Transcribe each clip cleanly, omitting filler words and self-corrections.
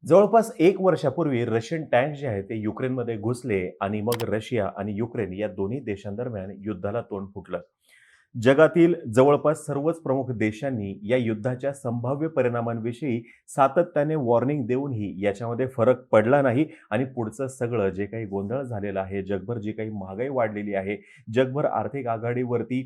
जवळपास 1 वर्षापूर्वी Russian tank जे आहे ते युक्रेनमध्ये घुसले आणि मग रशिया आणि युक्रेन या दोन्ही देशांदरम्यान युद्धाला तोंड फुटलं. जगातील जवळपास सर्वच प्रमुख देशांनी या युद्धाच्या संभाव्य परिणामांविषयी सातत्याने वॉर्निंग देऊनही याच्यामध्ये फरक पडला नाही आणि पुढचं सगळं जे काही गोंधळ झालेला आहे, जगभर जी काही महागाई वाढलेली आहे, जगभर आर्थिक आघाडीवरती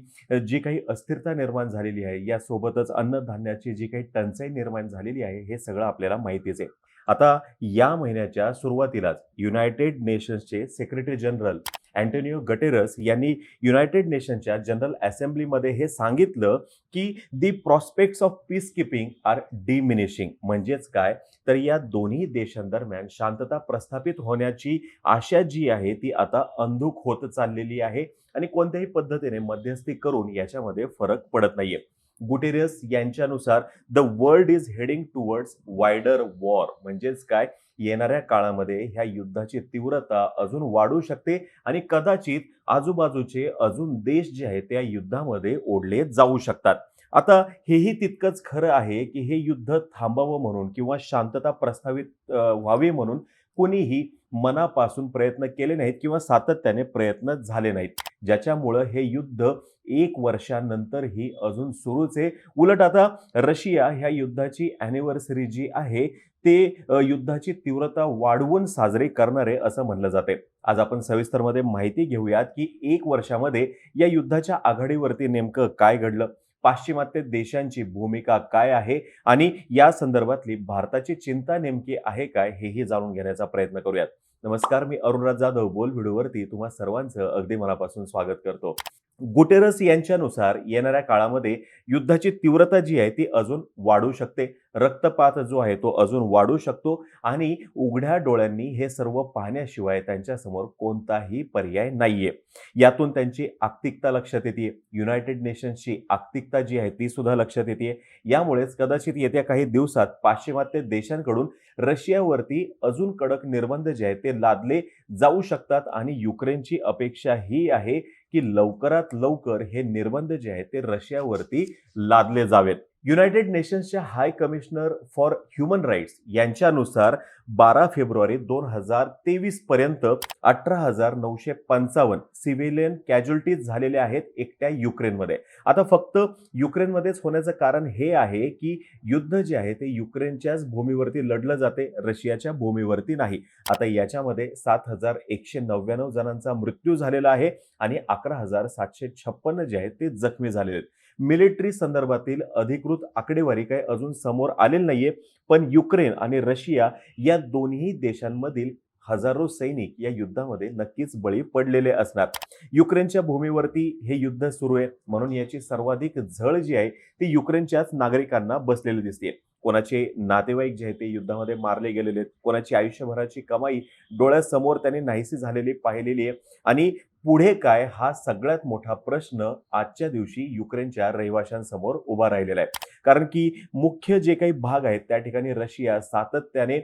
जी काही अस्थिरता निर्माण झालेली आहे, यासोबतच अन्नधान्याची जी काही टंचाई निर्माण झालेली आहे, हे सगळं आपल्याला माहितीच आहे. आता या महिन्याच्या सुरुवातीलाच युनायटेड नेशन्सचे सेक्रेटरी जनरल अँटोनियो गटेरस यांनी युनायटेड नेशनच्या जनरल असेंब्लीमध्ये हे सांगितलं की the prospects of peacekeeping are diminishing. म्हणजेच काय, तर या दोन्ही देशांदरम्यान शांतता प्रस्थापित होण्याची आशा जी आहे ती आता अंधुक होत चाललेली आहे आणि कोणत्याही पद्धतीने मध्यस्थी करून याच्यामध्ये फरक पडत नाहीये. गुटेरस यांच्यानुसार the world is heading towards wider war. म्हणजेच काय, येणाऱ्या काळामध्ये ह्या युद्धाची तीव्रता अजून वाढू शकते आणि कदाचित आजूबाजूचे अजून देश जे आहेत त्या युद्धामध्ये ओढले जाऊ शकतात. आता हेही तितकंच खरं आहे की हे युद्ध थांबावं म्हणून किंवा शांतता प्रस्थापित व्हावी म्हणून कोणीही मनापासून प्रयत्न केले नाहीत किंवा सातत्याने प्रयत्न झाले नाहीत, ज्याच्यामुळं हे युद्ध 1 वर्षानंतरही अजून सुरूच आहे. उलट आता रशिया ह्या युद्धाची अॅनिव्हर्सरी जी आहे ते युद्धाची तीव्रता वाढवून साजरी करणार आहे असं म्हणलं जातंय. आज आपण सविस्तरमध्ये माहिती घेऊयात की 1 वर्षामध्ये या युद्धाच्या आघाडीवरती नेमकं काय घडलं, पाश्चिमात्य देशांची भूमिका काय आहे आणि या संदर्भातली भारताची चिंता नेमकी आहे काय, हेही जाणून घेण्याचा प्रयत्न करूयात. नमस्कार, मी अरुणराज जाधव बोल व्हिडिओवरती तुम्हा सर्वांचं अगदी मनापासून स्वागत करतो. गुटेरस यांच्यानुसार येणाऱ्या काळामध्ये युद्धाची तीव्रता जी आहे ती अजून वाढू शकते. रक्तपात जो आहे तो अजून वाढू शकतो आणि उघड्या डोळ्यांनी हे सर्व पाहण्याशिवाय त्यांच्यासमोर कोणताही पर्याय नाहीये. यातून त्यांची आक्तिकता लक्षात येते. युनायटेड नेशन्सची आक्तिकता जी आहे ती सुद्धा लक्षात येते. यामुळेच कदाचित येत्या काही दिवसात पाश्चिमात्य देशांकडून रशियावरती अजून कडक निर्बंध जे आहेत ते लादले जाऊ शकतात आणि युक्रेनची अपेक्षा ही आहे की लवकरात लवकर हे निर्बंध जे आहेत ते रशियावरती लादले जावेत. युनायटेड नेशन्सच्या high commissioner for human rights यांच्यानुसार 12 फेब्रुवारी 2023 पर्यंत 18,955 सिव्हिलियन कॅज्युअल्टीज झालेल्या आहेत एकट्या युक्रेनमध्ये. आता फक्त युक्रेनमध्येच होण्याचं कारण हे आहे की युद्ध जे आहे ते युक्रेनच्याच भूमीवरती लढलं जाते, रशियाच्या भूमीवरती नाही. आता याच्यामध्ये 7,199 जणांचा मृत्यू झालेला आहे आणि 11,756 जे आहेत ते जखमी झालेले आहेत. मिलिटरी संदर्भातील अधिकृत आकडेवारी काही अजून समोर आलेली नाहीये, पण युक्रेन आणि रशिया या दोन्ही देशांमधील हजारो सैनिक या युद्धामध्ये नक्कीच बळी पडलेले असणार. युक्रेनच्या भूमीवरती हे युद्ध सुरू आहे म्हणून याची सर्वाधिक झळ जी आहे ती युक्रेनच्याच नागरिकांना बसलेली दिसते. कोणाचे नातेवाईक जे आहेत ते युद्धामध्ये मारले गेलेले आहेत, कोणाची आयुष्यभराची कमाई डोळ्यासमोर त्यांनी नाहीशी झालेली पाहिलेली आहे आणि पुढे काय, हा सगळ्यात मोठा प्रश्न आजच्या दिवशी युक्रेनच्या रहिवाशांसमोर उभा राहिलेला आहे. कारण की मुख्य जे काही भाग आहेत त्या ठिकाणी रशिया सातत्याने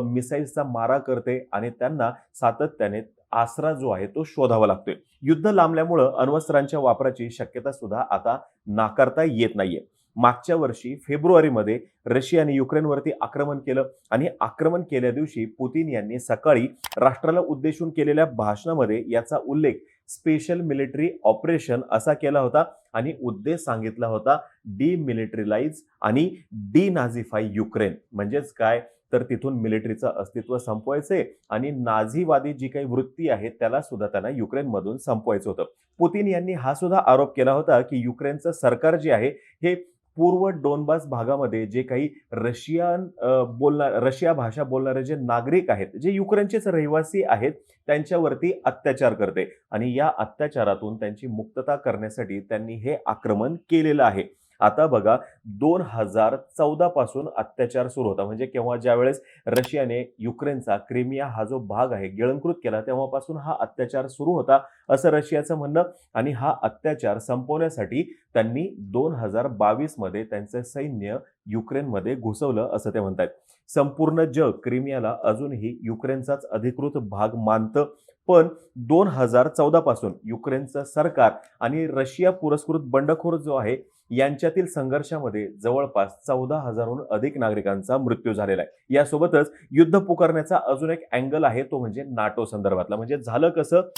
मिसाईल्सचा मारा करते आणि त्यांना सातत्याने आसरा जो आहे तो शोधावा लागतोय. युद्ध लांबल्यामुळं अण्वस्त्रांच्या वापराची शक्यता सुद्धा आता नाकारता येत नाहीये. मागच्या वर्षी फेब्रुवारीमध्ये रशियाने युक्रेनवरती आक्रमण केलं आणि आक्रमण केल्या दिवशी पुतीन यांनी सकाळी राष्ट्राला उद्देशून केलेल्या भाषणामध्ये याचा उल्लेख स्पेशल मिलिटरी ऑपरेशन असा केला होता आणि उद्देश सांगितला होता डिमिलिटरीलाइज आणि डिनाझिफाय युक्रेन. म्हणजेच काय, तर तिथून मिलिटरीचं अस्तित्व संपवायचे आणि नाझीवादी जी काही वृत्ती आहे त्याला सुद्धा त्यांना युक्रेनमधून संपवायचं होतं. पुतीन यांनी हा सुद्धा आरोप केला होता की युक्रेनचं सरकार जे आहे हे पूर्व डोनबास भागामध्ये जे काही रशिया भाषा बोलणारे जे नागरिक आहेत, जे युक्रेनचेच रहिवासी आहेत, त्यांच्यावरती अत्याचार करते आणि या अत्याचारातून त्यांची मुक्तता करण्यासाठी त्यांनी हे आक्रमण केलेलं आहे. आता बघा, 2014 पासून अत्याचार सुरू होता. म्हणजे केव्हा, ज्यावेळेस रशियाने युक्रेनचा क्रिमिया हा जो भाग आहे गिळंकृत केला, तेव्हापासून हा अत्याचार सुरू होता असं रशियाचं म्हणणं. आणि हा अत्याचार संपवण्यासाठी त्यांनी 2022 मध्ये त्यांचं सैन्य युक्रेनमध्ये घुसवलं असं ते म्हणतात. संपूर्ण जग क्रिमियाला अजूनही युक्रेनचाच अधिकृत भाग मानतं, पण 2014 पासून युक्रेनचं सरकार आणि रशिया पुरस्कृत बंडखोर जो आहे यांच्यातील संघर्षामध्ये जवळपास 14,000हून अधिक नागरिकांचा मृत्यू झालेला आहे. यासोबतच युद्ध पुकारण्याचा अजून एक अँगल आहे, तो म्हणजे नाटो संदर्भातला. म्हणजे झालं कसं,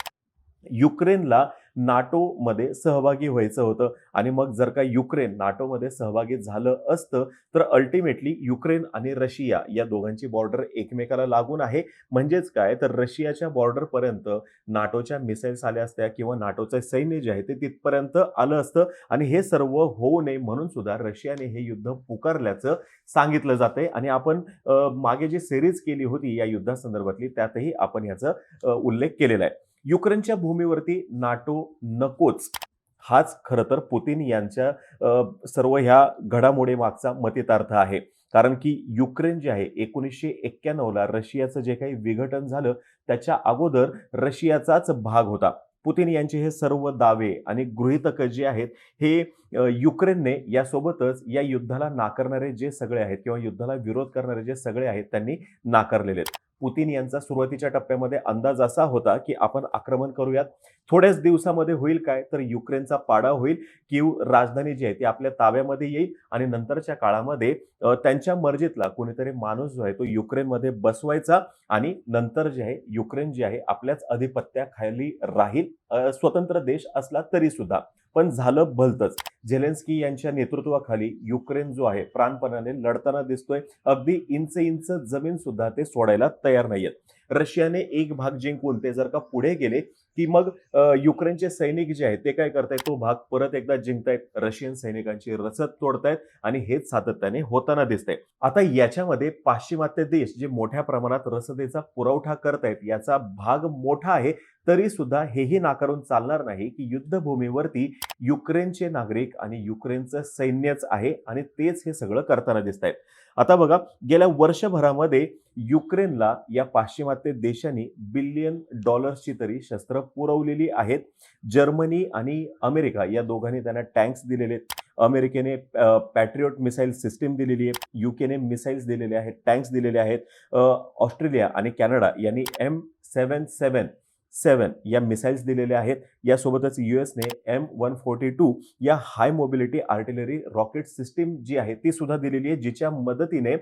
युक्रेनला नाटोमध्ये सहभागी व्हायचं होतं आणि मग जर का युक्रेन नाटोमध्ये सहभागी झालं असतं, तर अल्टिमेटली युक्रेन आणि रशिया या दोघांची बॉर्डर एकमेकाला लागून आहे. म्हणजेच काय, तर रशियाच्या बॉर्डरपर्यंत नाटोच्या मिसाईल्स आल्या असत्या किंवा नाटोचं सैन्य जे आहे ते तिथपर्यंत आलं असतं आणि हे सर्व होऊ नये म्हणून सुद्धा रशियाने हे युद्ध पुकारल्याचं सांगितलं जातंय. आणि आपण मागे जी सिरीज केली होती या युद्धासंदर्भातली, त्यातही आपण याचा उल्लेख केलेला आहे. युक्रेनच्या भूमीवरती नाटो नकोच, हाच खरं तर पुतिन यांच्या सर्व ह्या घडामोडी मागचा मतितार्थ आहे. कारण की युक्रेन जे आहे 1991ला रशियाचं जे काही विघटन झालं, त्याच्या अगोदर रशियाचाच भाग होता. पुतिन यांचे हे सर्व दावे आणि गृहीतकं जे आहेत, हे युक्रेनने यासोबतच या युद्धाला नाकारणारे जे सगळे आहेत किंवा युद्धाला विरोध करणारे जे सगळे आहेत, त्यांनी नाकारलेले आहेत. पुतिन यांचा सुरुवातीच्या टप्प्यामध्ये अंदाज असा होता, की आपण आक्रमण करूयात. थोड्याच दिवसामध्ये होईल काय, तर युक्रेनचा पाडाव होईल. कीव राजधानी जी आहे ती आपल्या ताब्यामध्ये येईल आणि नंतरच्या काळामध्ये त्यांच्या मर्जीतला कोणीतरी माणूस जो आहे तो युक्रेनमध्ये बसवायचा आणि नंतर जे आहे युक्रेन जे आहे आपल्याच अधिपत्याखाली राहील, स्वतंत्र देश असला तरी सुद्धा. पण झालं भलतंच. झेलेन्स्की यांच्या नेतृत्वाखाली युक्रेन जो आहे प्राणपणाने लढताना दिसतोय. अगदी इंच इंच जमीन सुद्धा ते सोडायला तयार नाहीयेत. रशियाने एक भाग जिंकून ते जर का पुढे गेले, की मग युक्रेनचे सैनिक जे आहेत ते काय करतायत, तो भाग परत एकदा जिंकतायत. रशियन सैनिकांची रसद तोडतायत आणि हेच सातत्याने होताना दिसतंय. आता याच्यामध्ये पाश्चिमात्य देश जे मोठ्या प्रमाणात रसदेचा पुरवठा करतायत, याचा भाग मोठा आहे. तरी सुद्धा हेही नाकारून चालणार नाही, की युद्धभूमीवरती युक्रेनचे नागरिक आणि युक्रेनचं सैन्यच आहे आणि तेच हे सगळं करताना दिसतायत. आता बघा, गेल्या वर्षभरामध्ये युक्रेनला या पाश्चिमात्य देशांनी बिलियन डॉलर्सची तरी शस्त्र पुरवलेली आहेत. जर्मनी आणि अमेरिका या दोघांनी त्यांना टँक्स दिलेले आहेत. अमेरिकेने पॅट्रियॉट मिसाईल सिस्टीम दिलेली आहे. युकेने मिसाईल्स दिलेले आहेत, टँक्स दिलेले आहेत. ऑस्ट्रेलिया आणि कॅनडा यांनी M777 या मिसाईल्स दिलेल्या आहेत. यासोबतच युएसने M142 या हाय मोबिलिटी आर्टिलरी रॉकेट सिस्टीम जी आहे ती सुद्धा दिलेली आहे, जिच्या मदतीने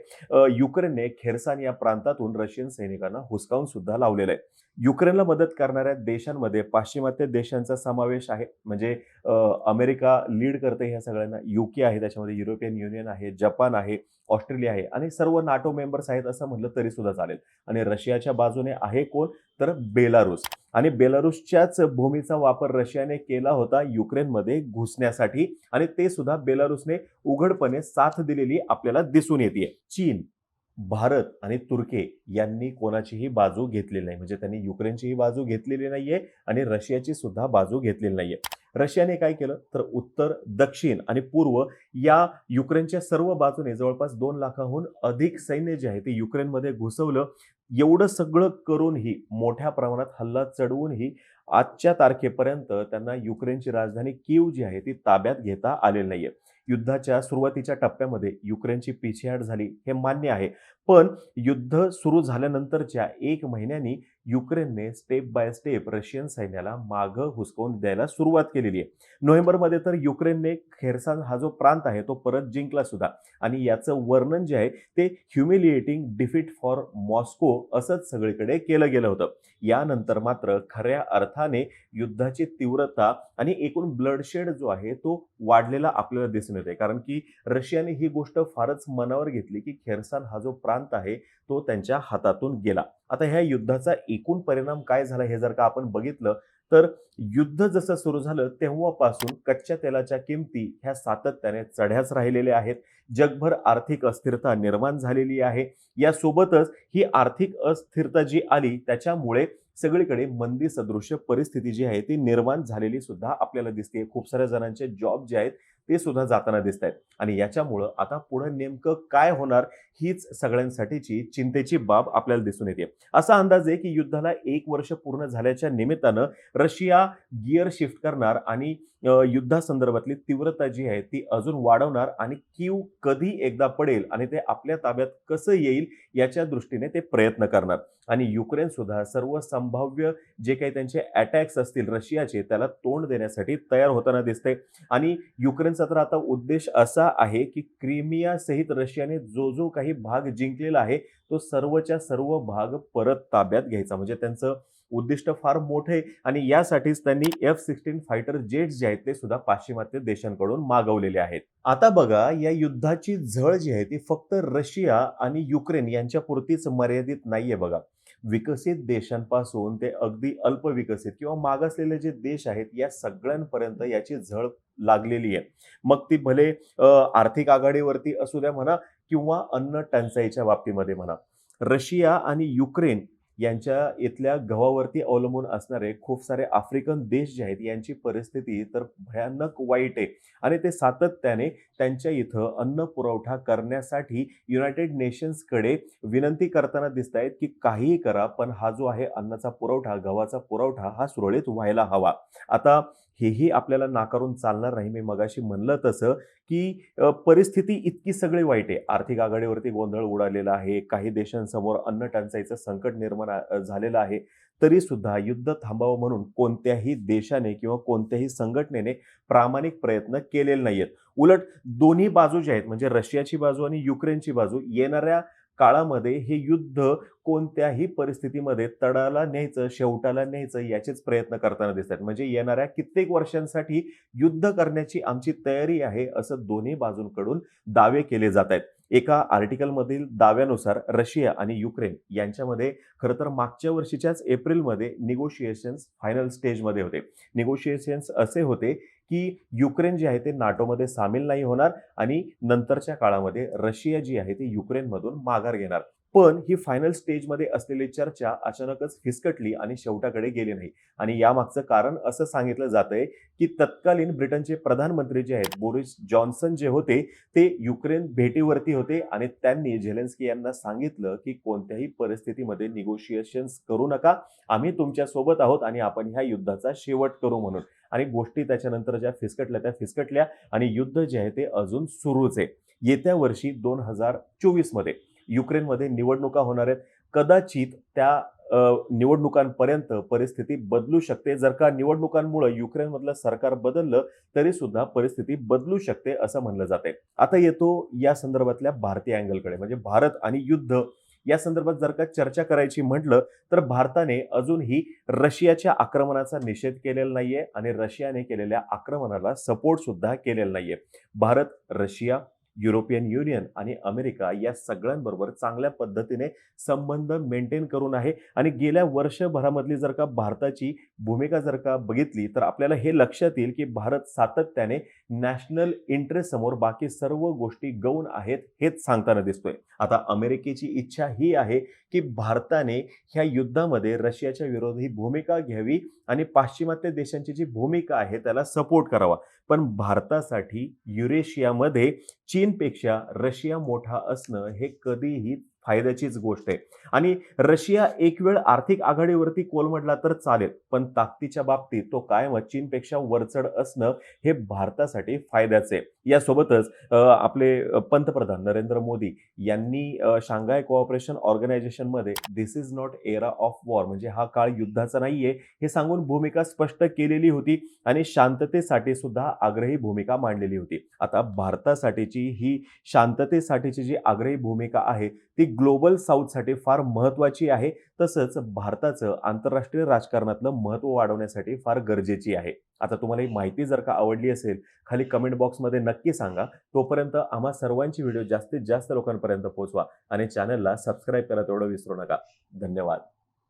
युक्रेनने खेर्सन या प्रांतातून रशियन सैनिकांना हुसकावून सुद्धा लावलेलं आहे. युक्रेनला मदत करणाऱ्या देशांमध्ये पाश्चिमात्य देशांचा समावेश आहे. म्हणजे अमेरिका लीड करते ह्या सगळ्यांना. युके आहे, त्याच्यामध्ये युरोपियन युनियन आहे, जपान आहे, ऑस्ट्रेलिया आहे आणि सर्व नाटो मेंबर्स आहेत असं म्हटलं तरी सुद्धा चालेल. आणि रशियाच्या बाजूने आहे कोण, तर बेलारूस. आणि बेलारूसच्याच भूमीचा वापर रशियाने केला होता युक्रेनमध्ये घुसण्यासाठी आणि ते सुद्धा बेलारूसने उघडपणे साथ दिलेली आपल्याला दिसून येते. चीन, भारत आणि तुर्की यांनी कोणाचीही बाजू घेतलेली नाही. म्हणजे त्यांनी युक्रेनचीही बाजू घेतलेली नाहीये आणि रशियाची सुद्धा बाजू घेतलेली नाहीये. रशियाने काय केलं, तर उत्तर, दक्षिण आणि पूर्व या युक्रेनच्या सर्व बाजूने जवळपास 2 लाखाहून अधिक सैन्य जे आहे ते युक्रेनमध्ये घुसवलं. एवढं सगळं करूनही, मोठ्या प्रमाणात हल्ला चढवूनही आजच्या तारखेपर्यंत त्यांना युक्रेनची राजधानी कीव जी आहे ती ताब्यात घेता आलेली नाहीये. युद्धाच्या सुरुवातीच्या टप्प्यामध्ये युक्रेनची पिछेहाट झाली, हे मान्य आहे. पण युद्ध सुरू झाल्यानंतरच्या 1 महिन्यांनी युक्रेनने स्टेप बाय स्टेप रशियन सैन्याला मागं हुसकावून द्यायला सुरुवात केलेली आहे. नोव्हेंबरमध्ये तर युक्रेनने खेर्सन हा जो प्रांत आहे तो परत जिंकला सुद्धा आणि याचं वर्णन जे आहे ते ह्युमिलिएटिंग डिफीट फॉर मॉस्को असंच सगळीकडे केलं गेलं होतं. यानंतर मात्र खऱ्या अर्थाने युद्धाची तीव्रता आणि एकूण ब्लडशेड जो आहे तो वाढलेला आपल्याला दिसून येते. कारण की रशियाने ही गोष्ट फारच मनावर घेतली, की खेर्सन हा जो प्रांत आहे तो त्यांच्या हातातून गेला. आता ह्या युद्धाचा एकूण परिणाम काय झाला हे जर का आपण बघितलं, तर युद्ध जसं सुरू झालं तेव्हापासून कच्च्या तेलाच्या किमती ह्या सातत्याने चढ्याच राहिलेल्या आहेत. जगभर आर्थिक अस्थिरता निर्माण झालेली आहे. यासोबतच ही आर्थिक अस्थिरता जी आली त्याच्यामुळे सगळीकडे मंदी सदृश्य परिस्थिती जी आहे ती निर्माण झालेली सुद्धा आपल्याला दिसते. खूप साऱ्या जणांचे जॉब जे आहेत ते सुद्धा जाताना दिसत आहेत आणि याच्यामुळं आता पुढे नेमकं काय होणार हीच सगळ्यांसाठीची चिंतेची बाब आपल्याला दिसून येते. असा अंदाज आहे की युद्धाला 1 वर्ष पूर्ण झाल्याच्या निमित्तानं रशिया गिअर शिफ्ट करणार आणि युद्धासंदर्भातली तीव्रता जी आहे ती अजून वाढवणार आणि कीव कधी एकदा पडेल आणि ते आपल्या ताब्यात कसं येईल याच्या दृष्टीने ते प्रयत्न करणार. आणि युक्रेन सुद्धा सर्व संभाव्य जे काही त्यांचे अटॅक्स असतील रशियाचे त्याला तोंड देण्यासाठी तयार होताना दिसते. आणि युक्रेन युक्रेनचा तर आता उद्देश असा आहे की क्रिमिया सहित रशियाने जो जो काही भाग जिंकलेला आहे तो सर्वच्या सर्व भाग परत ताब्यात घ्यायचा. म्हणजे त्यांचं उद्दिष्ट फार मोठं आहे आणि यासाठीच त्यांनी F-16 फायटर जेट्स जे आहेत ते सुद्धा पाश्चिमात्य देशांकडून मागवलेले आहेत. आता बघा, या युद्धाची झळ जी आहे ती फक्त रशिया आणि युक्रेन यांच्यापुरतीच मर्यादित नाहीये बघा. विकसित देशांपासून ते अगदी अल्पविकसित किंवा मागासलेले जे देश आहेत या सगळ्यांपर्यंत याची झळ लागलेली आहे. मग ती भले आर्थिक आघाडीवरती असू द्या म्हणा किंवा अन्न टंचाईच्या बाबतीमध्ये म्हणा. रशिया आणि युक्रेन यांच्या इथल्या गव्हावरती अवलंबून असणारे खूप सारे आफ्रिकन देश जे आहेत यांची परिस्थिती तर भयानक वाईट आहे आणि ते सातत्याने त्यांच्या इथं अन्न पुरवठा करण्यासाठी युनायटेड नेशन्सकडे विनंती करताना दिसत आहेत की काहीही करा, पण हा जो आहे अन्नाचा पुरवठा, गव्हाचा पुरवठा हा सुरळीत व्हायला हवा. आता हेही आपल्याला नाकारून चालणार नाही. मी मगाशी म्हणलं तसं की परिस्थिती इतकी सगळी वाईट आहे. आर्थिक आघाडीवरती गोंधळ उडालेला आहे. काही देशांसमोर अन्न टंचाईचं संकट निर्माण झालेलं आहे. तरी सुद्धा युद्ध थांबावं म्हणून कोणत्याही देशाने किंवा कोणत्याही संघटनेने प्रामाणिक प्रयत्न केलेले नाहीयेत. उलट दोन्ही बाजू ज्या आहेत म्हणजे रशियाची बाजू आणि युक्रेनची बाजू येणाऱ्या काळामध्ये हे युद्ध कोणत्याही परिस्थितीमध्ये तडाला न्यायचं, शेवटाला न्यायचं याचेच प्रयत्न करताना दिसतात. म्हणजे येणाऱ्या कित्येक वर्षांसाठी युद्ध करण्याची आमची तयारी आहे असं दोन्ही बाजूंकडून दावे केले जात आहेत. एका आर्टिकलमधील दाव्यानुसार रशिया आणि युक्रेन यांच्यामध्ये खरं तर मागच्या वर्षीच्याच एप्रिलमध्ये निगोशिएशन्स फायनल स्टेजमध्ये होते. निगोशिएशन्स असे होते की युक्रेन जे आहे ते नाटोमध्ये सामील नाही होणार आणि नंतरच्या काळामध्ये रशिया जी आहे ती युक्रेनमधून माघार घेणार. पण ही फायनल स्टेजमध्ये असलेली चर्चा अचानकच फिसकटली आणि शेवटाकडे गेली नाही. आणि यामागचं कारण असं सांगितलं जातंय की तत्कालीन ब्रिटनचे प्रधानमंत्री जे आहेत बोरिस जॉन्सन जे होते ते युक्रेन भेटीवरती होते आणि त्यांनी झेलेन्स्की यांना सांगितलं की कोणत्याही परिस्थितीमध्ये निगोशिएशन्स करू नका, आम्ही तुमच्या सोबत आहोत आणि आपण ह्या युद्धाचा शेवट करू म्हणून. आणि गोष्टी त्याच्यानंतर ज्या फिसकटल्या त्या फिसकटल्या आणि युद्ध जे आहे ते अजून सुरूच आहे. येत्या वर्षी 2024 मध्ये युक्रेनमध्ये निवडणुका होणार आहेत. कदाचित त्या निवडणुकांपर्यंत परिस्थिती बदलू शकते. जर का निवडणुकांमुळे युक्रेनमधलं सरकार बदललं तरी सुद्धा परिस्थिती बदलू शकते असं म्हणलं जाते. आता येतो या संदर्भातल्या भारतीय अँगलकडे. म्हणजे भारत आणि युद्ध या संदर्भात जर का चर्चा करायची म्हटलं तर भारताने अजूनही रशियाच्या आक्रमणाचा निषेध केलेला नाहीये आणि रशियाने केलेल्या आक्रमणाला सपोर्ट सुद्धा केलेला नाहीये. भारत, रशिया, युरोपियन युनियन आणि अमेरिका या सगळ्यांबरोबर चांगल्या पद्धतीने संबंध मेंटेन करून आहे आणि गेल्या वर्षभरामधली जर का भारताची भूमिका जर का बघितली तर आपल्याला हे लक्षात येईल की भारत सातत्याने नॅशनल इंटरेस्ट समोर बाकी सर्व गोष्टी गौण आहेत हेच सांगताना दिसतोय. आता अमेरिकेची इच्छा ही आहे की भारताने ह्या युद्धामध्ये रशियाच्या विरोधी भूमिका घ्यावी आणि पाश्चिमात्य देशांची जी भूमिका आहे त्याला सपोर्ट करावा. पण भारतासाठी युरेशियामध्ये चीनपेक्षा रशिया मोठा असणं हे कधीही फायद्याचीच गोष्ट आहे. आणि रशिया एक वेळ आर्थिक आघाडीवरती कोलमडला तर चालेल, पण ताकदीच्या बाबतीत तो कायम चीनपेक्षा वरचढ असणं हे भारतासाठी फायद्याचे आहे. यासोबतच आपले पंतप्रधान नरेंद्र मोदी यांनी शांघाय कोऑपरेशन ऑर्गनायझेशनमध्ये this is not era of war म्हणजे हा काळ युद्धाचा नाहीये हे सांगून भूमिका स्पष्ट केलेली होती आणि शांततेसाठी सुद्धा आग्रही भूमिका मांडलेली होती. आता भारतासाठीची ही शांततेसाठीची जी आग्रही भूमिका आहे ती ग्लोबल साऊथसाठी फार महत्त्वाची आहे. तसंच भारताचं आंतरराष्ट्रीय राजकारणातलं महत्त्व वाढवण्यासाठी फार गरजेची आहे. आता तुम्हाला ही माहिती जर का आवडली असेल खाली कमेंट बॉक्समध्ये नक्की सांगा. तोपर्यंत आम्हा सर्वांची व्हिडिओ जास्तीत जास्त लोकांपर्यंत पोहोचवा आणि चॅनलला सबस्क्राईब करायला तेवढं विसरू नका. धन्यवाद.